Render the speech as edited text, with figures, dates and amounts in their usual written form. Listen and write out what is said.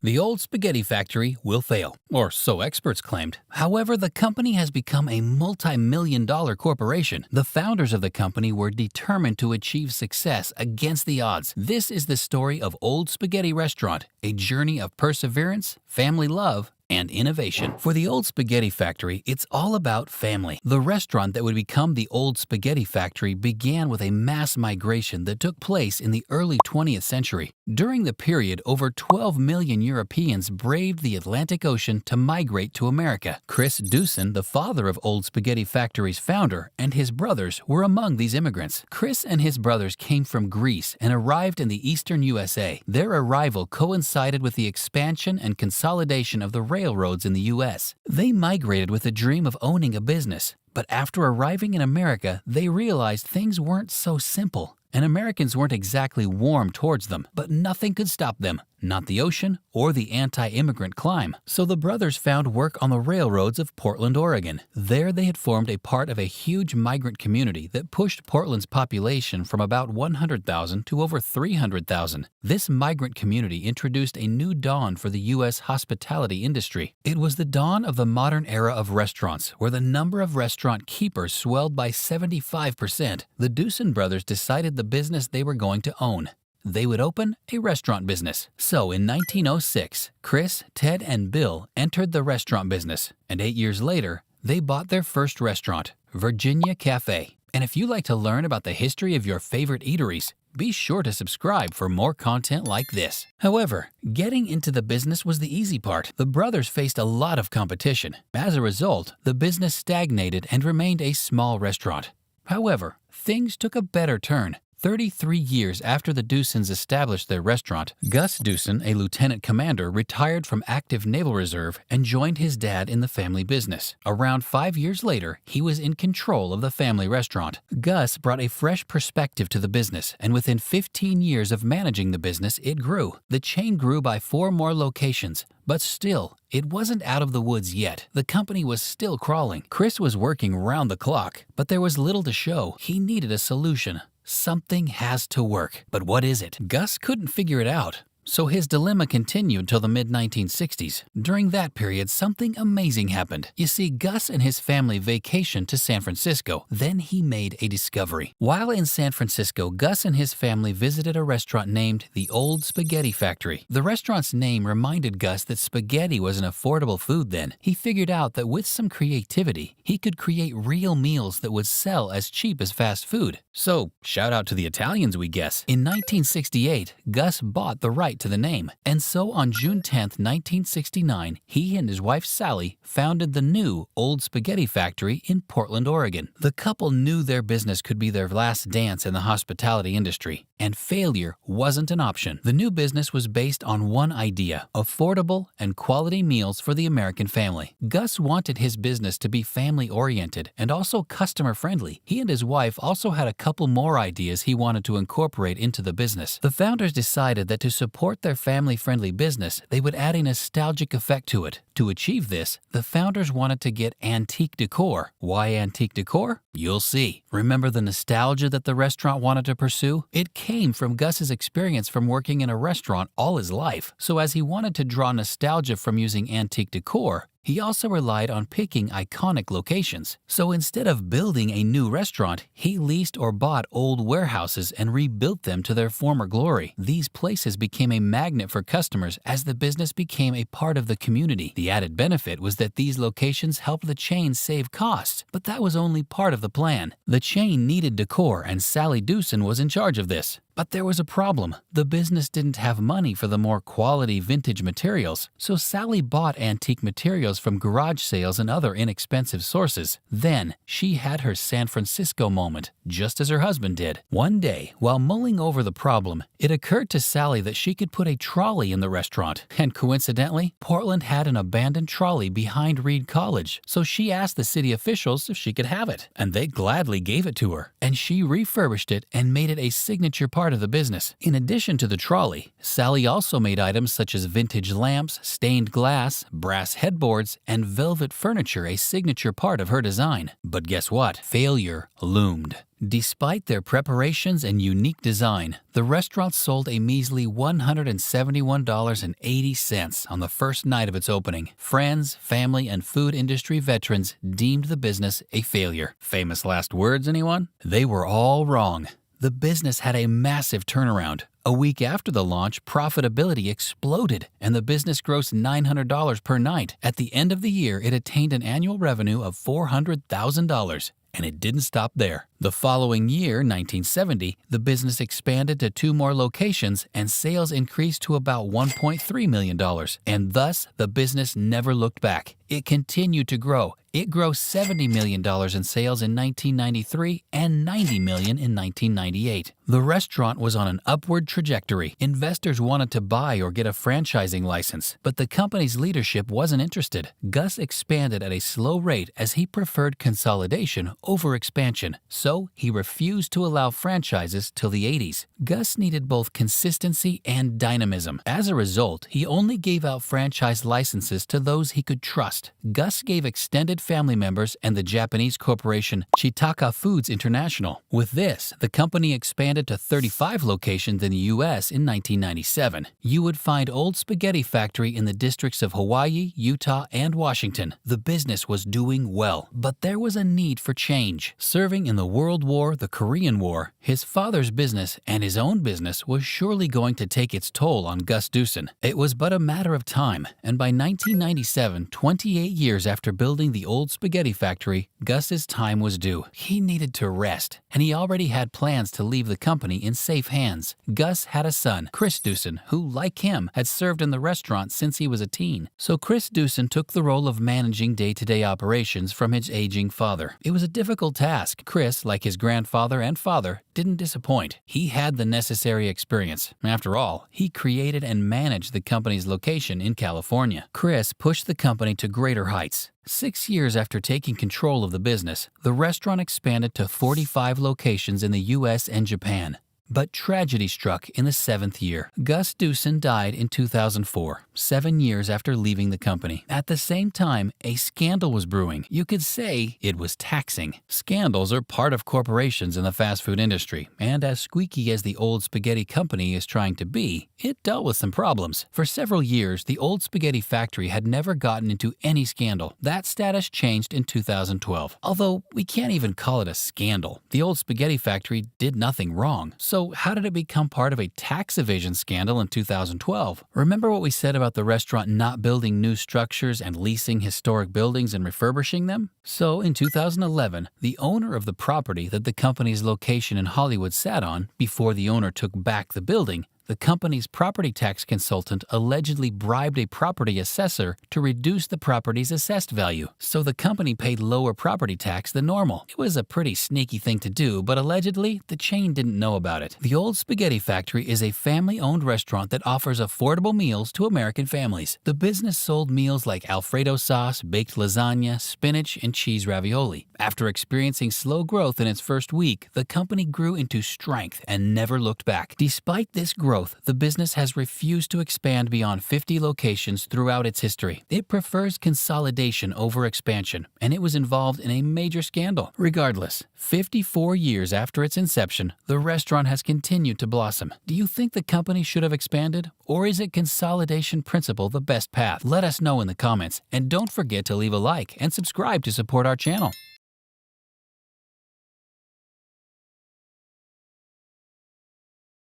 The old spaghetti factory will fail, or so experts claimed. However, the company has become a multi-million-dollar corporation. The founders of the company were determined to achieve success against the odds. This is the story of Old Spaghetti Restaurant, a journey of perseverance, family love, and innovation. For the Old Spaghetti Factory, it's all about family. The restaurant that would become the Old Spaghetti Factory began with a mass migration that took place in the early 20th century. During the period, over 12 million Europeans braved the Atlantic Ocean to migrate to America. Chris Dewson, the father of Old Spaghetti Factory's founder, and his brothers were among these immigrants. Chris and his brothers came from Greece and arrived in the eastern USA. Their arrival coincided with the expansion and consolidation of the railroads in the U.S. They migrated with a dream of owning a business, but after arriving in America, they realized things weren't so simple, and Americans weren't exactly warm towards them. But nothing could stop them, not the ocean or the anti-immigrant climb. So the brothers found work on the railroads of Portland, Oregon. There they had formed a part of a huge migrant community that pushed Portland's population from about 100,000 to over 300,000. This migrant community introduced a new dawn for the U.S. hospitality industry. It was the dawn of the modern era of restaurants, where the number of restaurant keepers swelled by 75%. The Dewson brothers decided the business they were going to own. They would open a restaurant business. So in 1906, Chris, Ted, and Bill entered the restaurant business, and 8 years later, they bought their first restaurant, Virginia Cafe. And if you like to learn about the history of your favorite eateries, be sure to subscribe for more content like this. However, getting into the business was the easy part. The brothers faced a lot of competition. As a result, the business stagnated and remained a small restaurant. However, things took a better turn. 33 years after the Dewsons established their restaurant, Gus Dewson, a lieutenant commander, retired from active Naval Reserve and joined his dad in the family business. Around 5 years later, he was in control of the family restaurant. Gus brought a fresh perspective to the business, and within 15 years of managing the business, it grew. The chain grew by 4 more locations. But still, it wasn't out of the woods yet. The company was still crawling. Chris was working round the clock, but there was little to show. He needed a solution. Something has to work. But what is it? Gus couldn't figure it out. So his dilemma continued till the mid-1960s. During that period, something amazing happened. You see, Gus and his family vacationed to San Francisco. Then he made a discovery. While in San Francisco, Gus and his family visited a restaurant named the Old Spaghetti Factory. The restaurant's name reminded Gus that spaghetti was an affordable food then. He figured out that with some creativity, he could create real meals that would sell as cheap as fast food. So, shout out to the Italians, we guess. In 1968, Gus bought the right to the name. And so on June 10, 1969, he and his wife Sally founded the new Old Spaghetti Factory in Portland, Oregon. The couple knew their business could be their last dance in the hospitality industry, and failure wasn't an option. The new business was based on one idea: affordable and quality meals for the American family. Gus wanted his business to be family-oriented and also customer-friendly. He and his wife also had a couple more ideas he wanted to incorporate into the business. The founders decided that to support their family-friendly business, they would add a nostalgic effect to it. To achieve this, the founders wanted to get antique decor. Why antique decor? You'll see. Remember the nostalgia that the restaurant wanted to pursue? It came from Gus's experience from working in a restaurant all his life. So as he wanted to draw nostalgia from using antique decor, he also relied on picking iconic locations. So instead of building a new restaurant, he leased or bought old warehouses and rebuilt them to their former glory. These places became a magnet for customers as the business became a part of the community. The added benefit was that these locations helped the chain save costs, but that was only part of the plan. The chain needed decor, and Sally Dewson was in charge of this. But there was a problem. The business didn't have money for the more quality vintage materials, so Sally bought antique materials from garage sales and other inexpensive sources. Then, she had her San Francisco moment, just as her husband did. One day, while mulling over the problem, it occurred to Sally that she could put a trolley in the restaurant. And coincidentally, Portland had an abandoned trolley behind Reed College, so she asked the city officials if she could have it. And they gladly gave it to her. And she refurbished it and made it a signature part part of the business. In addition to the trolley, Sally also made items such as vintage lamps, stained glass, brass headboards, and velvet furniture a signature part of her design. But guess what? Failure loomed. Despite their preparations and unique design, the restaurant sold a measly $171.80 on the first night of its opening. Friends, family, and food industry veterans deemed the business a failure. Famous last words, anyone? They were all wrong. The business had a massive turnaround. A week after the launch, profitability exploded, and the business grossed $900 per night. At the end of the year, it attained an annual revenue of $400,000. And it didn't stop there. The following year, 1970, the business expanded to 2 more locations and sales increased to about $1.3 million. And thus, the business never looked back. It continued to grow. It grossed $70 million in sales in 1993 and $90 million in 1998. The restaurant was on an upward trajectory. Investors wanted to buy or get a franchising license, but the company's leadership wasn't interested. Gus expanded at a slow rate as he preferred consolidation over expansion, so he refused to allow franchises till the 80s. Gus needed both consistency and dynamism. As a result, he only gave out franchise licenses to those he could trust. Gus gave extended family members and the Japanese corporation Chitaka Foods International. With this, the company expanded to 35 locations in the U.S. in 1997. You would find Old Spaghetti Factory in the districts of Hawaii, Utah, and Washington. The business was doing well, but there was a need for change. Serving in the World War, the Korean War, his father's business and his own business was surely going to take its toll on Gus Doosan. It was but a matter of time, and by 1997, 28 years after building the Old Spaghetti Factory, Gus's time was due. He needed to rest, and he already had plans to leave the company in safe hands. Gus had a son, Chris Doosan, who, like him, had served in the restaurant since he was a teen. So Chris Doosan took the role of managing day-to-day operations from his aging father. It was a difficult task. Chris, like his grandfather and father, didn't disappoint. He had the necessary experience. After all, he created and managed the company's location in California. Chris pushed the company to greater heights. 6 years after taking control of the business, the restaurant expanded to 45 locations in the U.S. and Japan. But tragedy struck in the 7th year. Gus Doosan died in 2004, 7 years after leaving the company. At the same time, a scandal was brewing. You could say it was taxing. Scandals are part of corporations in the fast food industry, and as squeaky as the Old Spaghetti Company is trying to be, it dealt with some problems. For several years, the Old Spaghetti Factory had never gotten into any scandal. That status changed in 2012. Although we can't even call it a scandal. The Old Spaghetti Factory did nothing wrong. So how did it become part of a tax evasion scandal in 2012? Remember what we said about the restaurant not building new structures and leasing historic buildings and refurbishing them? So in 2011, the owner of the property that the company's location in Hollywood sat on, before the owner took back the building, the company's property tax consultant allegedly bribed a property assessor to reduce the property's assessed value, so the company paid lower property tax than normal. It was a pretty sneaky thing to do, but allegedly, the chain didn't know about it. The Old Spaghetti Factory is a family-owned restaurant that offers affordable meals to American families. The business sold meals like Alfredo sauce, baked lasagna, spinach, and cheese ravioli. After experiencing slow growth in its first week, the company grew into strength and never looked back. Despite this growth, the business has refused to expand beyond 50 locations throughout its history. It prefers consolidation over expansion, and it was involved in a major scandal. Regardless, 54 years after its inception, the restaurant has continued to blossom. Do you think the company should have expanded? Or is it consolidation principle the best path? Let us know in the comments, and don't forget to leave a like and subscribe to support our channel.